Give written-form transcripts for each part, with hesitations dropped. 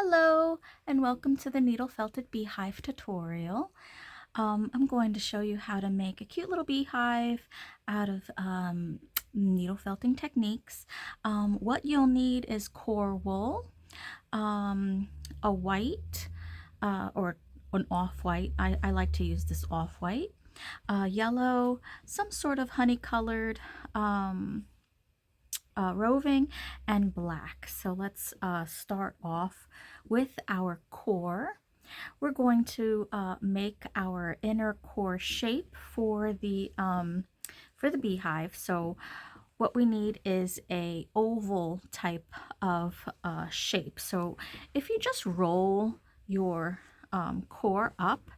Hello and welcome to the needle felted beehive tutorial. I'm going to show you how to make a cute little beehive out of needle felting techniques. What you'll need is core wool, a white or an off-white. I like to use this off-white, yellow, some sort of honey-colored roving, and black. So let's start off with our core. We're going to make our inner core shape for the beehive. So what we need is a oval type of shape. So if you just roll your core up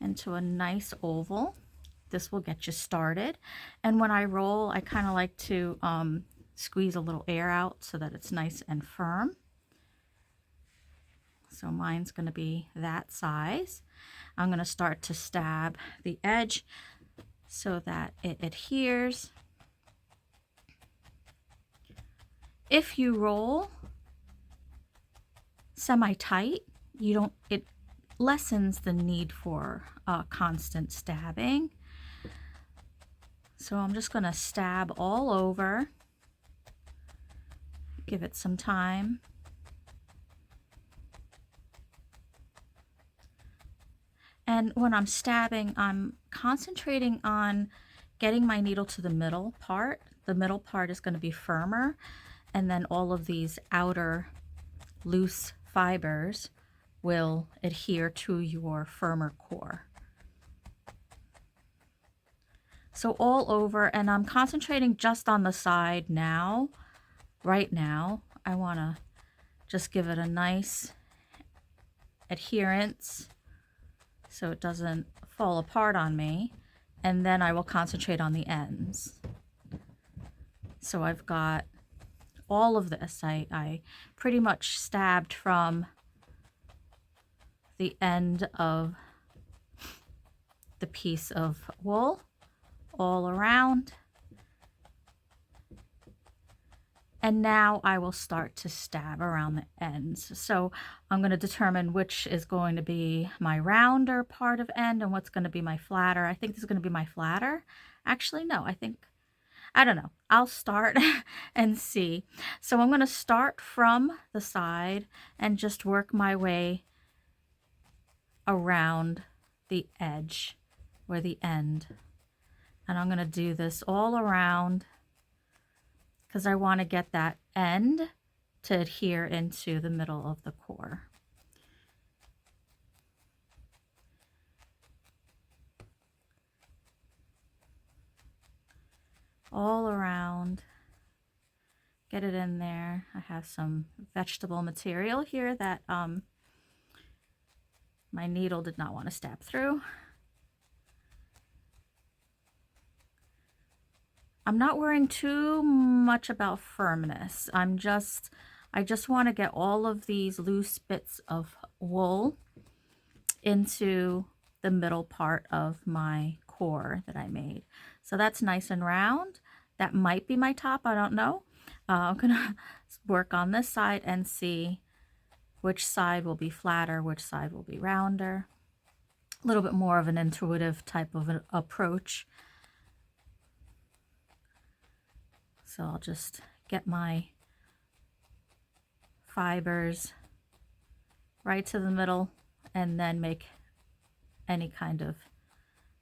into a nice oval, this will get you started. And when I roll, I kind of like to squeeze a little air out so that it's nice and firm. So mine's going to be that size. I'm going to start to stab the edge so that it adheres. If you roll semi-tight, it lessens the need for constant stabbing. So I'm just going to stab all over, give it some time. And when I'm stabbing, I'm concentrating on getting my needle to the middle part. The middle part is going to be firmer, and then all of these outer loose fibers will adhere to your firmer core. So all over, and I'm concentrating just on the side now. Right now, I want to just give it a nice adherence so it doesn't fall apart on me, and then I will concentrate on the ends. So I've got all of this. I pretty much stabbed from the end of the piece of wool all around. And now I will start to stab around the ends. So I'm going to determine which is going to be my rounder part of end and what's going to be my flatter. I think this is going to be my flatter. Actually, no, I don't know. I'll start and see. So I'm going to start from the side and just work my way around the edge or the end. And I'm going to do this all around because I want to get that end to adhere into the middle of the core. All around, get it in there. I have some vegetable material here that my needle did not want to stab through. I'm not worrying too much about firmness. I just want to get all of these loose bits of wool into the middle part of my core that I made. So that's nice and round. That might be my top, I don't know. I'm gonna work on this side and see which side will be flatter, which side will be rounder. A little bit more of an intuitive type of an approach. So I'll just get my fibers right to the middle and then make any kind of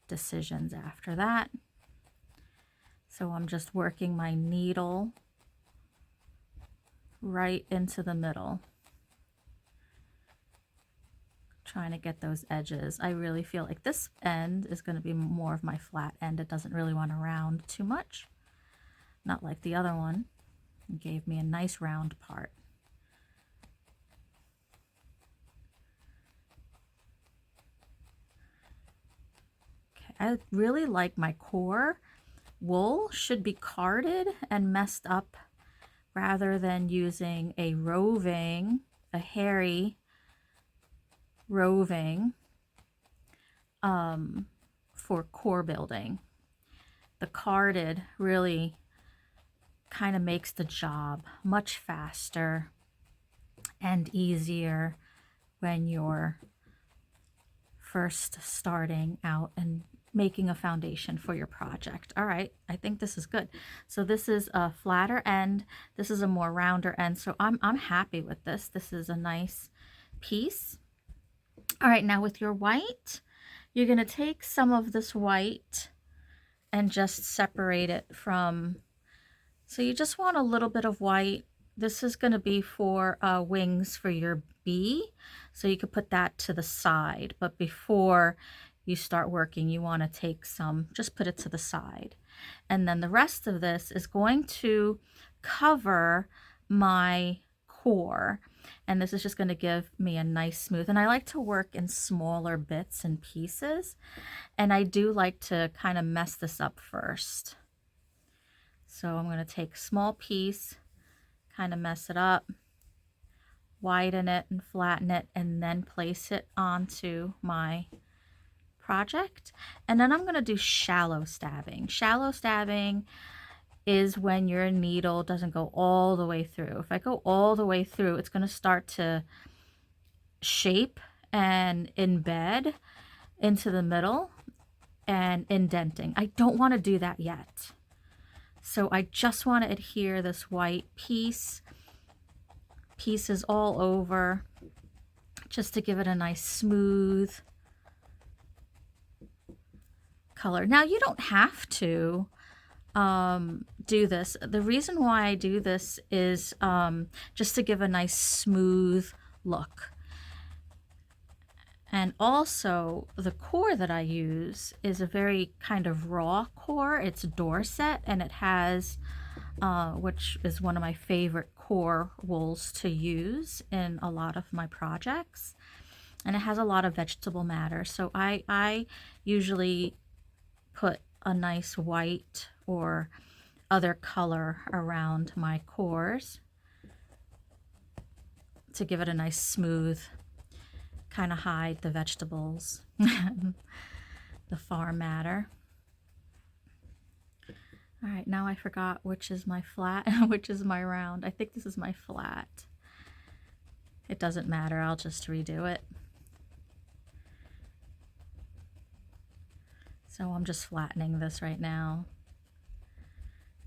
decisions after that. So I'm just working my needle right into the middle, trying to get those edges. I really feel like this end is going to be more of my flat end. It doesn't really want to round too much. Not like the other one. It gave me a nice round part. Okay, I really like my core. Wool should be carded and messed up rather than using a hairy roving for core building. The carded really kind of makes the job much faster and easier when you're first starting out and making a foundation for your project. All right, I think this is good. So this is a flatter end. This is a more rounder end. So I'm happy with this. This is a nice piece. All right, now with your white, you're going to take some of this white and just separate it from, so you just want a little bit of white. This is going to be for wings for your bee, so you could put that to the side. But before you start working, you want to take some, just put it to the side. And then the rest of this is going to cover my core. And this is just going to give me a nice smooth. And I like to work in smaller bits and pieces. And I do like to kind of mess this up first. So I'm going to take a small piece, kind of mess it up, widen it and flatten it, and then place it onto my project. And then I'm going to do shallow stabbing. Shallow stabbing is when your needle doesn't go all the way through. If I go all the way through, it's going to start to shape and embed into the middle and indenting. I don't want to do that yet. So I just want to adhere this white pieces all over, just to give it a nice smooth color. Now you don't have to do this. The reason why I do this is just to give a nice smooth look. And also the core that I use is a very kind of raw core. It's Dorset, and it has, which is one of my favorite core wools to use in a lot of my projects. And it has a lot of vegetable matter. So I usually put a nice white or other color around my cores to give it a nice smooth, kind of hide the vegetables, the farm matter. All right, now I forgot which is my flat and which is my round. I think this is my flat. It doesn't matter, I'll just redo it. So I'm just flattening this right now.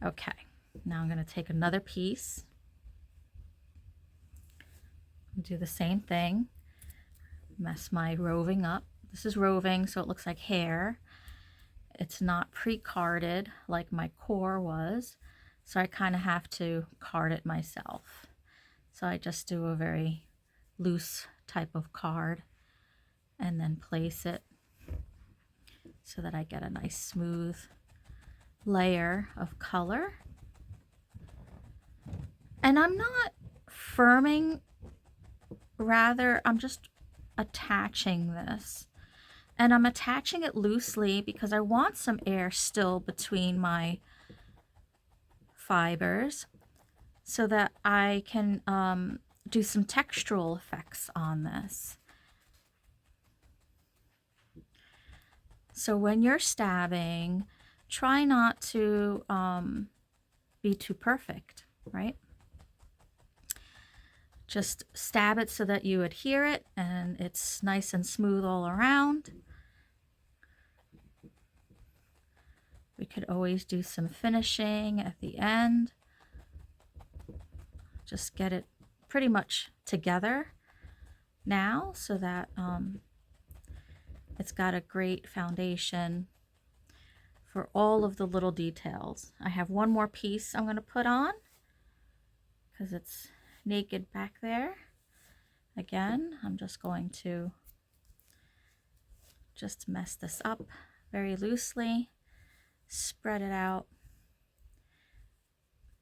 Okay, now I'm going to take another piece, do the same thing, mess my roving up. This is roving, so it looks like hair. It's not pre-carded like my core was, so I kind of have to card it myself. So I just do a very loose type of card and then place it so that I get a nice smooth layer of color. And I'm not firming, rather I'm just attaching this. And I'm attaching it loosely because I want some air still between my fibers so that I can do some textural effects on this. So when you're stabbing, try not to be too perfect, right? Just stab it so that you adhere it and it's nice and smooth all around. We could always do some finishing at the end. Just get it pretty much together now so that it's got a great foundation for all of the little details. I have one more piece I'm going to put on because it's naked back there. Again, I'm just going to just mess this up very loosely, spread it out.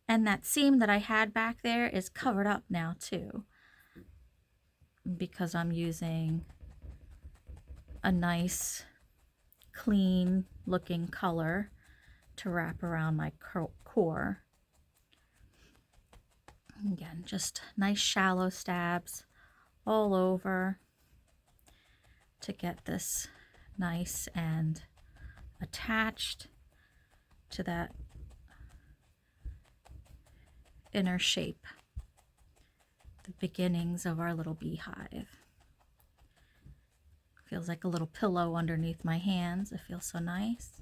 And that seam that I had back there is covered up now too, because I'm using a nice clean looking color to wrap around my core. Again, just nice shallow stabs all over to get this nice and attached to that inner shape the beginnings of our little beehive. Feels like a little pillow underneath my hands. It feels so nice.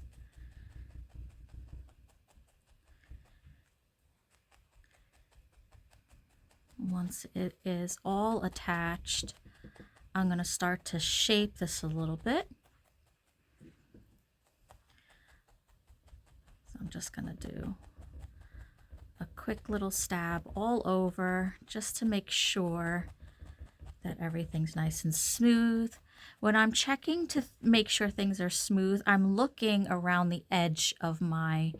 Once it is all attached, I'm going to start to shape this a little bit. So I'm just going to do a quick little stab all over just to make sure that everything's nice and smooth. When I'm checking to make sure things are smooth, I'm looking around the edge of my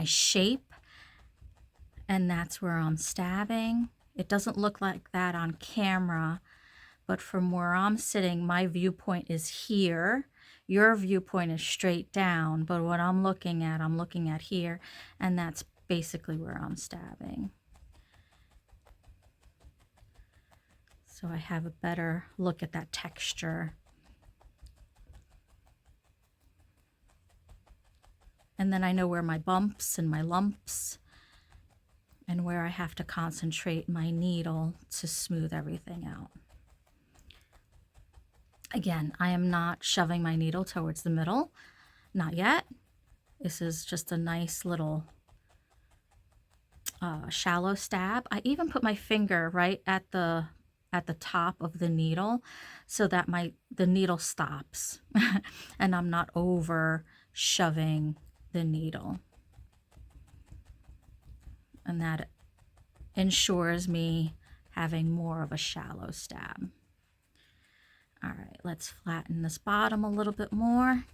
shape, and that's where I'm stabbing. It doesn't look like that on camera, but from where I'm sitting, my viewpoint is here. Your viewpoint is straight down, but what I'm looking at here, and that's basically where I'm stabbing. So I have a better look at that texture. And then I know where my bumps and my lumps and where I have to concentrate my needle to smooth everything out. Again, I am not shoving my needle towards the middle, not yet. This is just a nice little shallow stab. I even put my finger right at the top of the needle so that the needle stops and I'm not over shoving the needle. And that ensures me having more of a shallow stab. All right, let's flatten this bottom a little bit more.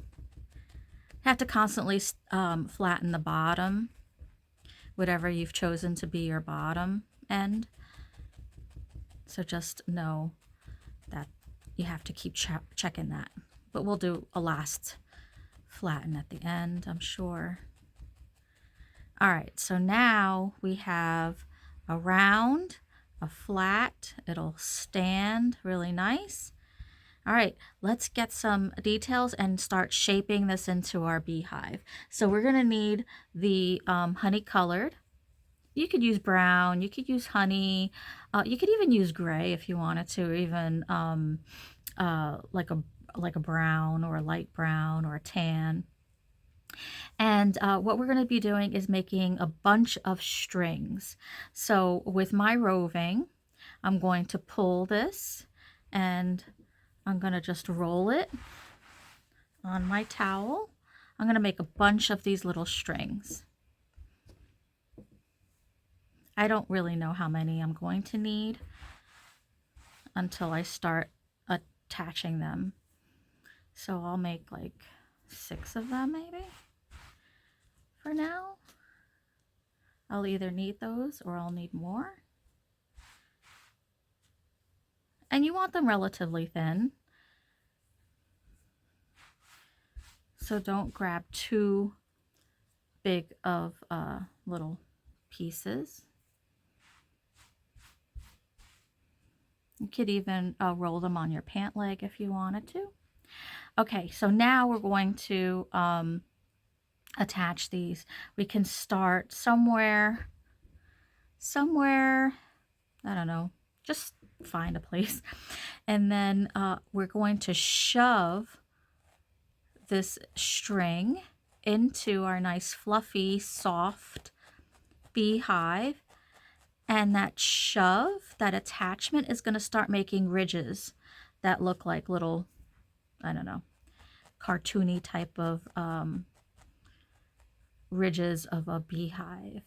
Have to constantly flatten the bottom, whatever you've chosen to be your bottom end. So just know that you have to keep checking that. But we'll do a last flatten at the end, I'm sure. All right, so now we have a round, a flat. It'll stand really nice. All right, let's get some details and start shaping this into our beehive. So we're gonna need the honey colored. You could use brown, you could use honey, you could even use gray if you wanted to, or even like a brown or a light brown or a tan. And what we're going to be doing is making a bunch of strings. So with my roving, I'm going to pull this and I'm going to just roll it on my towel. I'm going to make a bunch of these little strings. I don't really know how many I'm going to need until I start attaching them. So I'll make like 6 of them maybe for now. I'll either need those or I'll need more. And you want them relatively thin. So don't grab too big of little pieces. You could even roll them on your pant leg if you wanted to. Okay, so now we're going to attach these. We can start somewhere, I don't know, just find a place. And then we're going to shove this string into our nice fluffy soft beehive, and that shove, that attachment is going to start making ridges that look like little, I don't know, cartoony type of ridges of a beehive.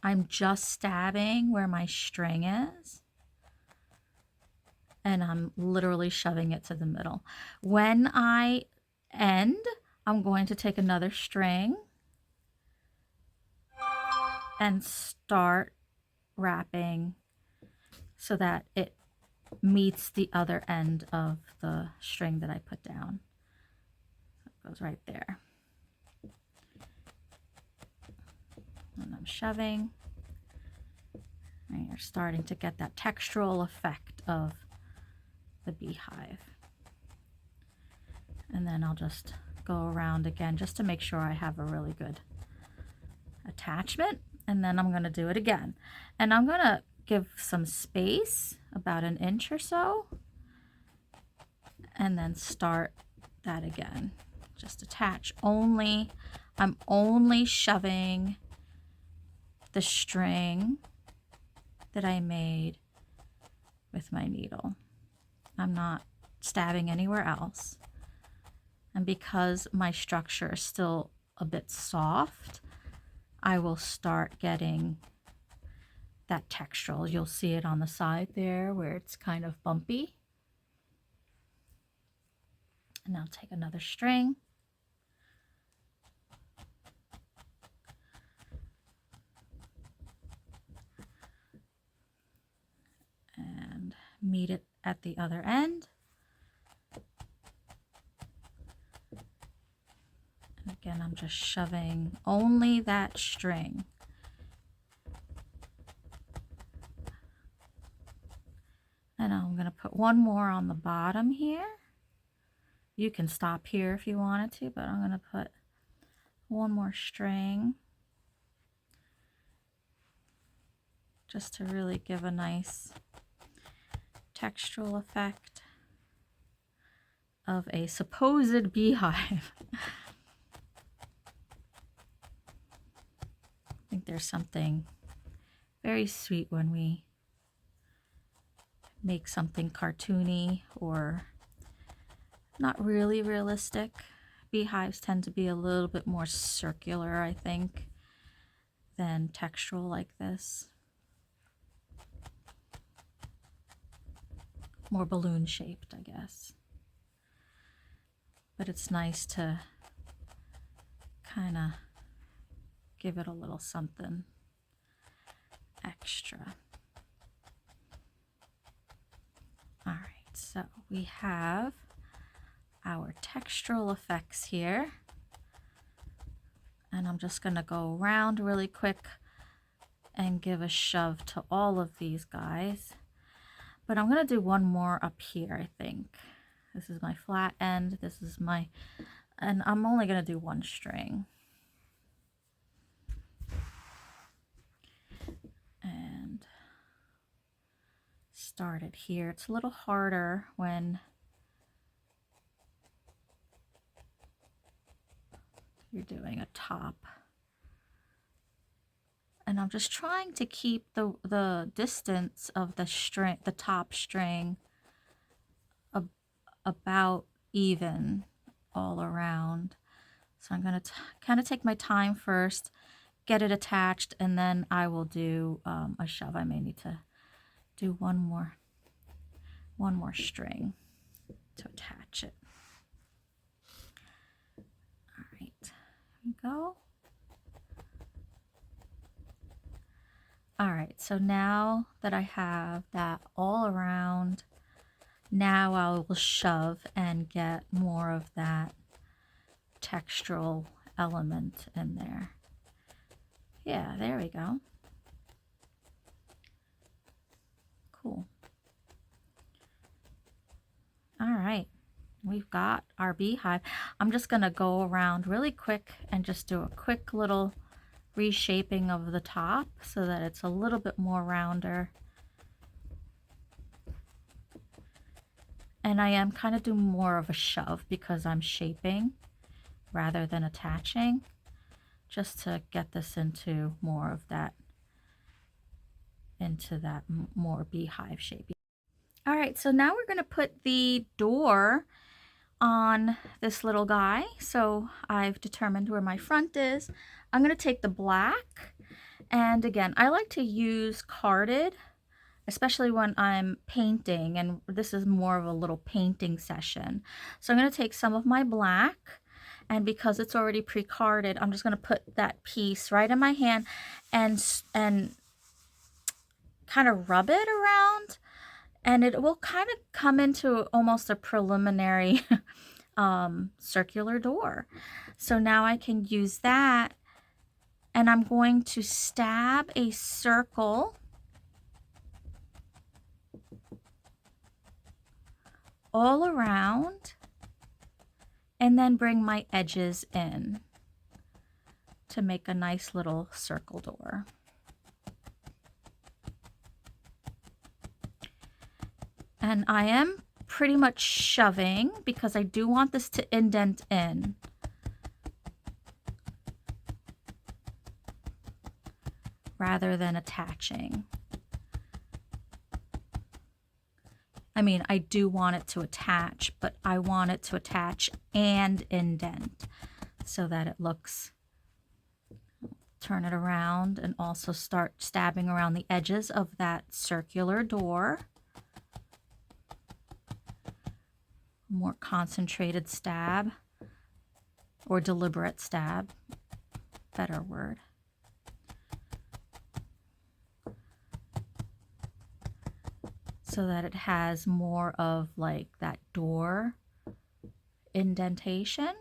I'm just stabbing where my string is, and I'm literally shoving it to the middle. When I end, I'm going to take another string and start wrapping so that it meets the other end of the string that I put down. So it goes right there. And I'm shoving, and you're starting to get that textural effect of the beehive. And then I'll just go around again just to make sure I have a really good attachment, and then I'm going to do it again. And I'm going to give some space, about 1 inch or so, and then start that again. Just attach only. I'm only shoving the string that I made with my needle. I'm not stabbing anywhere else. And because my structure is still a bit soft, I will start getting that textural. You'll see it on the side there where it's kind of bumpy. And I'll take another string. And meet it at the other end. And again, I'm just shoving only that string. And I'm going to put one more on the bottom here. You can stop here if you wanted to, but I'm going to put one more string just to really give a nice textural effect of a supposed beehive. I think there's something very sweet when we make something cartoony or not really realistic. Beehives tend to be a little bit more circular, I think, than textural like this. More balloon shaped, I guess. But it's nice to kind of give it a little something extra. All right, so we have our textural effects here. And I'm just going to go around really quick and give a shove to all of these guys. But I'm going to do one more up here, I think. This is my flat end. This is my, and I'm only going to do one string. And start it here. It's a little harder when you're doing a top. And I'm just trying to keep the distance of the string, the top string, about even all around. So I'm going to kind of take my time first, get it attached, and then I will do a shove. I may need to do one more string to attach it. All right, here we go. All right, so now that I have that all around, now I will shove and get more of that textural element in there. Yeah, there we go. Cool. All right, we've got our beehive. I'm just gonna go around really quick and just do a quick little reshaping of the top so that it's a little bit more rounder. And I am kind of doing more of a shove because I'm shaping rather than attaching, just to get this into more of that, more beehive shape. All right, so now we're going to put the door on this little guy. So I've determined where my front is. I'm going to take the black, and again, I like to use carded, especially when I'm painting, and this is more of a little painting session. So I'm going to take some of my black, and because it's already pre-carded, I'm just going to put that piece right in my hand and kind of rub it around, and it will kind of come into almost a preliminary circular door. So now I can use that, and I'm going to stab a circle all around and then bring my edges in to make a nice little circle door. And I am pretty much shoving because I do want this to indent in. Rather than attaching. I mean, I do want it to attach, but I want it to attach and indent so that it looks, turn it around and also start stabbing around the edges of that circular door. More concentrated stab or deliberate stab, better word. So that it has more of like that door indentation.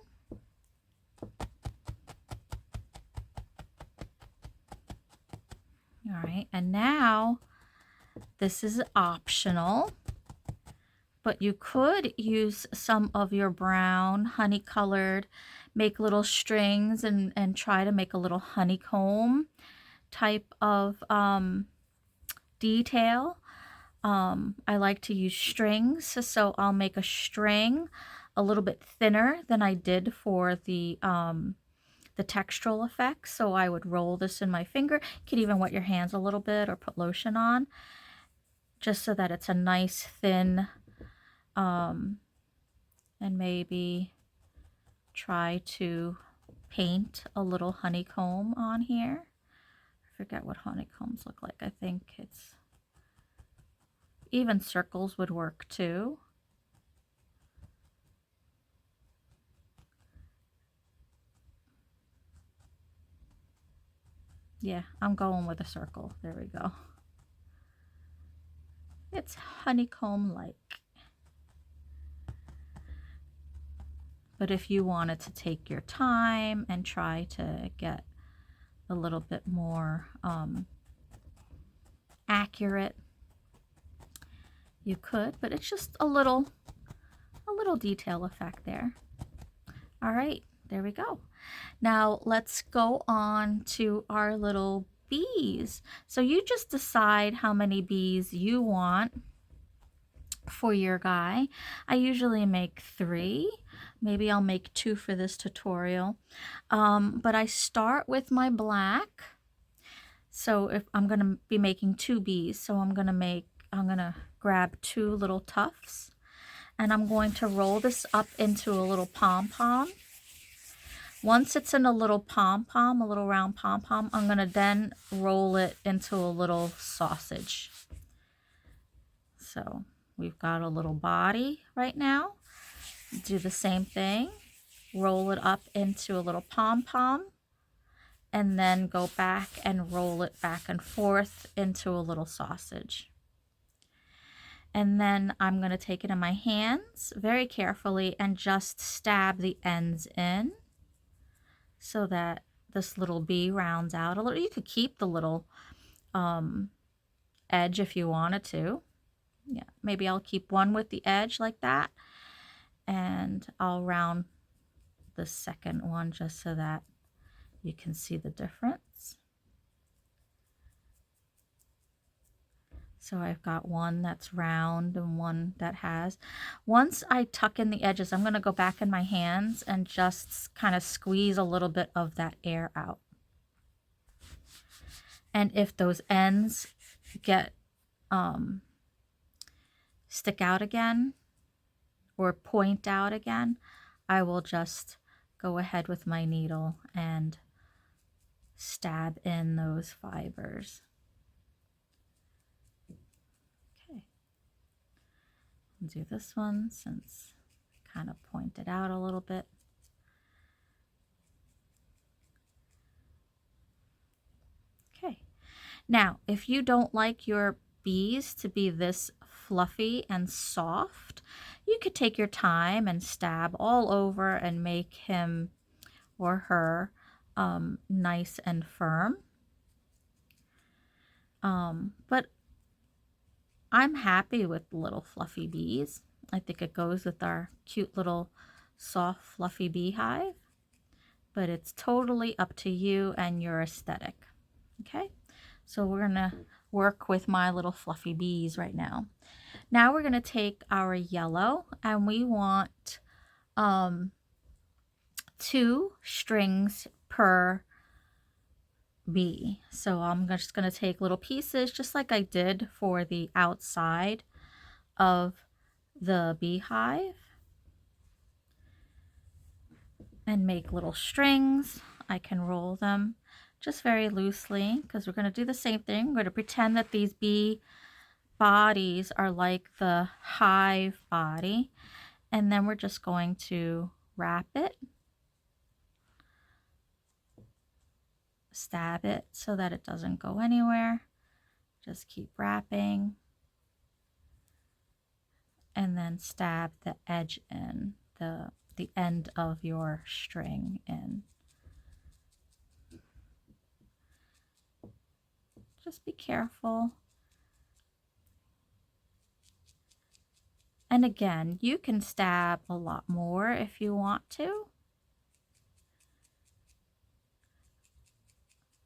All right, and now this is optional, but you could use some of your brown honey colored, make little strings and try to make a little honeycomb type of detail. I like to use strings, so I'll make a string a little bit thinner than I did for the textural effect. So I would roll this in my finger. You could even wet your hands a little bit or put lotion on, just so that it's a nice thin, and maybe try to paint a little honeycomb on here. I forget what honeycombs look like. I think it's even circles would work too. Yeah, I'm going with a circle. There we go. It's honeycomb-like. But if you wanted to take your time and try to get a little bit more accurate, you could, but it's just a little detail effect there. All right, there we go. Now let's go on to our little bees. So you just decide how many bees you want for your guy. I usually make 3. Maybe I'll make 2 for this tutorial. But I start with my black. So if I'm going to be making 2 bees, so I'm going to grab 2 little tufts, and I'm going to roll this up into a little pom-pom. Once it's in a little pom-pom, a little round pom-pom, I'm going to then roll it into a little sausage. So we've got a little body right now. Do the same thing. Roll it up into a little pom-pom, and then go back and roll it back and forth into a little sausage. And then I'm going to take it in my hands very carefully and just stab the ends in so that this little bee rounds out a little. You could keep the little edge if you wanted to. Yeah, maybe I'll keep one with the edge like that, and I'll round the second one just so that you can see the difference. So I've got one that's round and one that has. Once I tuck in the edges, I'm going to go back in my hands and just kind of squeeze a little bit of that air out. And if those ends get stick out again or point out again, I will just go ahead with my needle and stab in those fibers. Okay, I'll do this one since I kind of pointed out a little bit. Okay, now if you don't like your bees to be this fluffy and soft, you could take your time and stab all over and make him or her nice and firm. But I'm happy with little fluffy bees. I think it goes with our cute little soft fluffy beehive. but it's totally up to you and your aesthetic. Okay, so we're gonna work with my little fluffy bees right now. Now we're gonna take our yellow, and we want 2 strings per bee. So I'm just gonna take little pieces just like I did for the outside of the beehive and make little strings. I can roll them just very loosely because we're going to do the same thing. We're going to pretend that these bee bodies are like the hive body, and then we're just going to wrap it, stab it so that it doesn't go anywhere. Just keep wrapping and then stab the edge in, the end of your string in. Just be careful. And again, you can stab a lot more if you want to.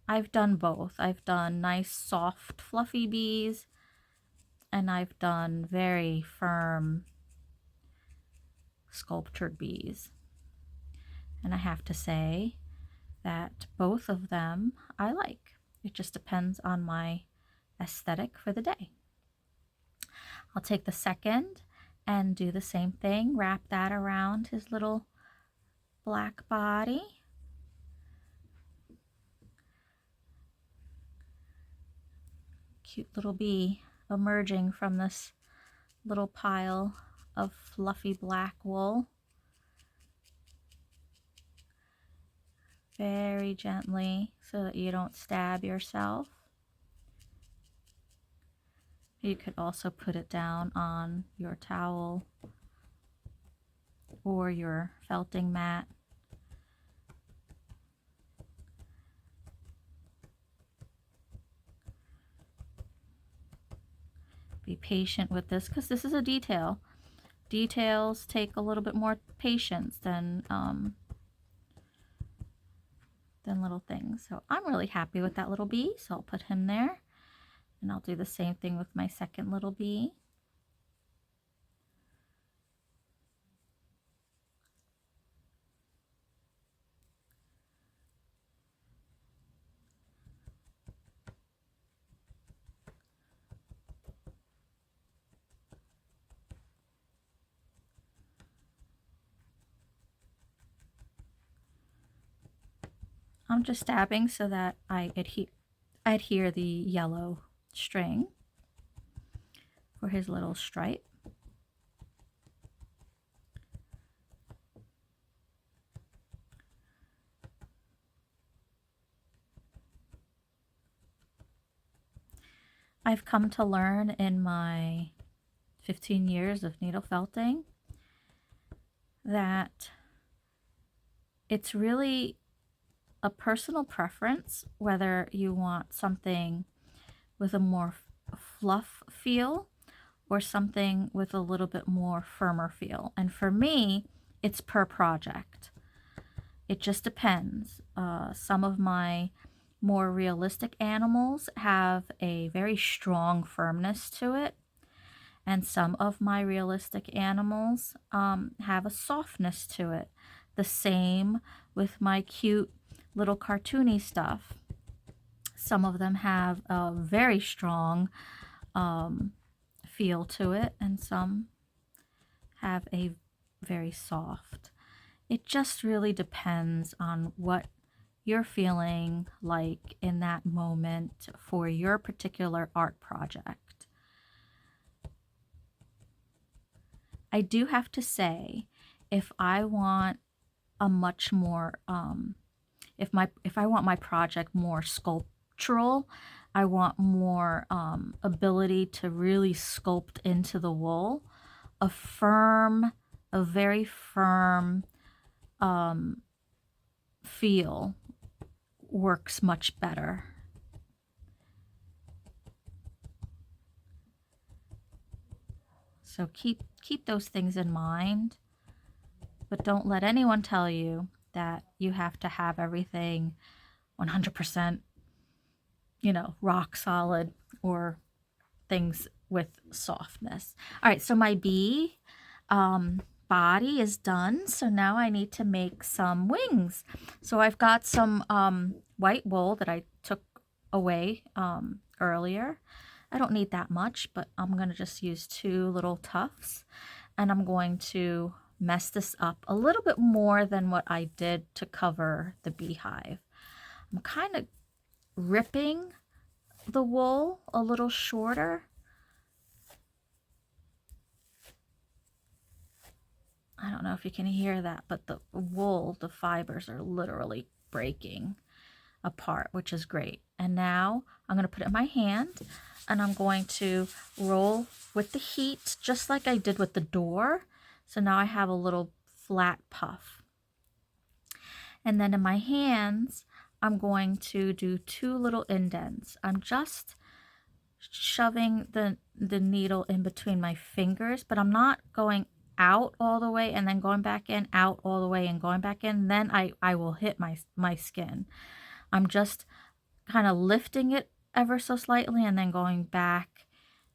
I've done both. I've done nice, soft, fluffy bees, and I've done very firm, sculptured bees. And I have to say that both of them I like. It just depends on my aesthetic for the day. I'll take the second and do the same thing. Wrap that around his little black body. Cute little bee emerging from this little pile of fluffy black wool. Very gently so that you don't stab yourself. You could also put it down on your towel or your felting mat. Be patient with this because this is a detail. Details take a little bit more patience than little things. So I'm really happy with that little bee, so I'll put him there. And I'll do the same thing with my second little bee. I'm just stabbing so that I adhere the yellow string for his little stripe. I've come to learn in my 15 years of needle felting that it's really a personal preference whether you want something with a more fluff feel or something with a little bit more firmer feel. And for me, it's per project. It just depends. Some of my more realistic animals have a very strong firmness to it, and some of my realistic animals have a softness to it. The same with my cute little cartoony stuff. Some of them have a very strong feel to it, and some have a very soft. It just really depends on what you're feeling like in that moment for your particular art project. I do have to say, if I want a much more, if I want my project more sculptural, I want more ability to really sculpt into the wool, a very firm feel works much better. So keep those things in mind, but don't let anyone tell you that you have to have everything 100%, you know, rock solid or things with softness. All right, so my bee body is done. So now I need to make some wings. So I've got some white wool that I took away earlier. I don't need that much, but I'm going to just use 2 little tufts, and I'm going to mess this up a little bit more than what I did to cover the beehive. I'm kind of ripping the wool a little shorter. I don't know if you can hear that, but the wool, the fibers are literally breaking apart, which is great. And now I'm going to put it in my hand, and I'm going to roll with the heat just like I did with the door. So now I have a little flat puff. And then in my hands, I'm going to do 2 little indents. I'm just shoving the needle in between my fingers, but I'm not going out all the way and then going back in, out all the way and going back in. Then I will hit my skin. I'm just kind of lifting it ever so slightly and then going back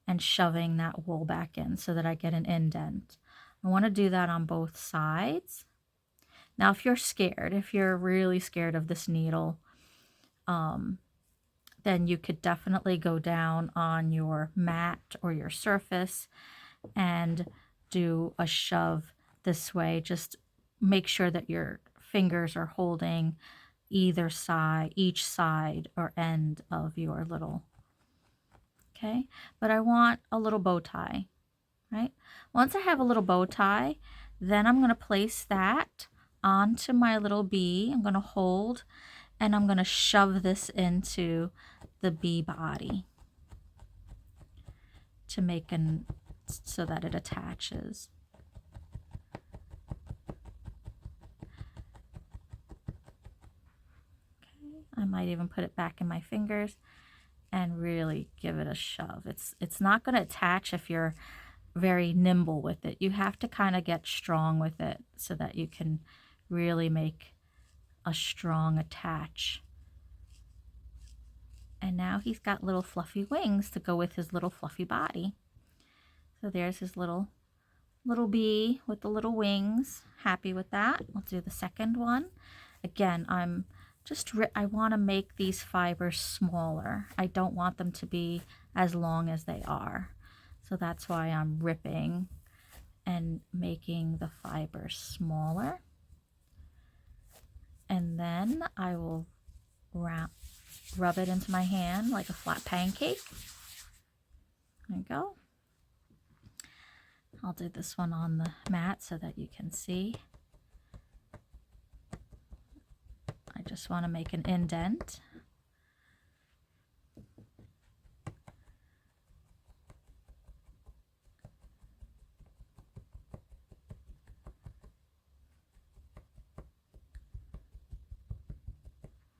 and shoving that wool back in so that I get an indent. I want to do that on both sides. Now, if you're scared, if you're really scared of this needle, then you could definitely go down on your mat or your surface and do a shove this way. Just make sure that your fingers are holding either side, each side or end of your little, okay? But I want a little bow tie, right? Once I have a little bow tie, then I'm going to place that onto my little bee. I'm going to hold and I'm going to shove this into the bee body to make so that it attaches. Okay, I might even put it back in my fingers and really give it a shove. It's not going to attach if you're very nimble with it. You have to kind of get strong with it so that you can really make a strong attach. And now he's got little fluffy wings to go with his little fluffy body. So there's his little bee with the little wings. Happy with that. We'll do the second one. Again, I want to make these fibers smaller. I don't want them to be as long as they are. So that's why I'm ripping and making the fibers smaller. And then I will rub it into my hand like a flat pancake. There you go. I'll do this one on the mat so that you can see. I just want to make an indent.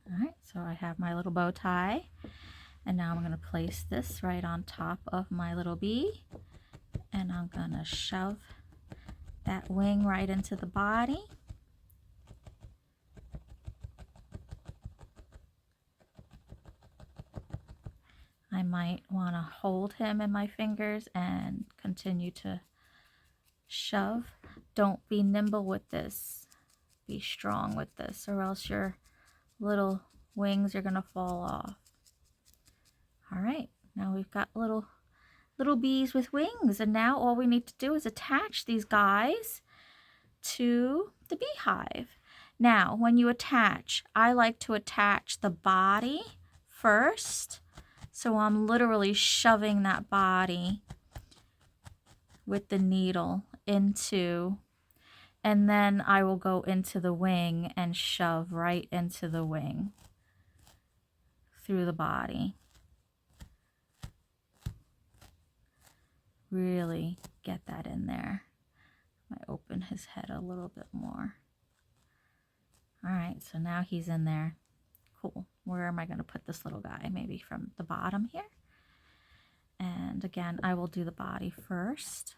All right, so I have my little bow tie, and now I'm going to place this right on top of my little bee, and I'm going to shove that wing right into the body. I might want to hold him in my fingers and continue to shove. Don't be nimble with this. Be strong with this, or else your little wings are going to fall off. All right, now we've got little bees with wings, and now all we need to do is attach these guys to the beehive. Now, when you attach, I like to attach the body first. So I'm literally shoving that body with the needle into, and then I will go into the wing and shove right into the wing through the body. Really get that in there. I might open his head a little bit more. All right, so now he's in there. Cool. Where am I going to put this little guy? Maybe from the bottom here. And again, I will do the body first,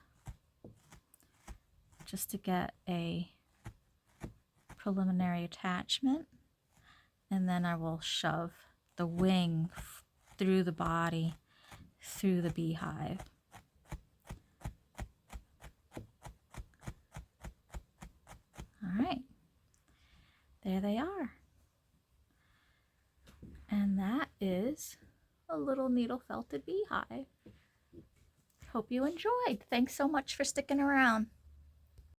just to get a preliminary attachment, and then I will shove the wing through the body, through the beehive. All right, there they are. And that is a little needle felted beehive. Hope you enjoyed. Thanks so much for sticking around.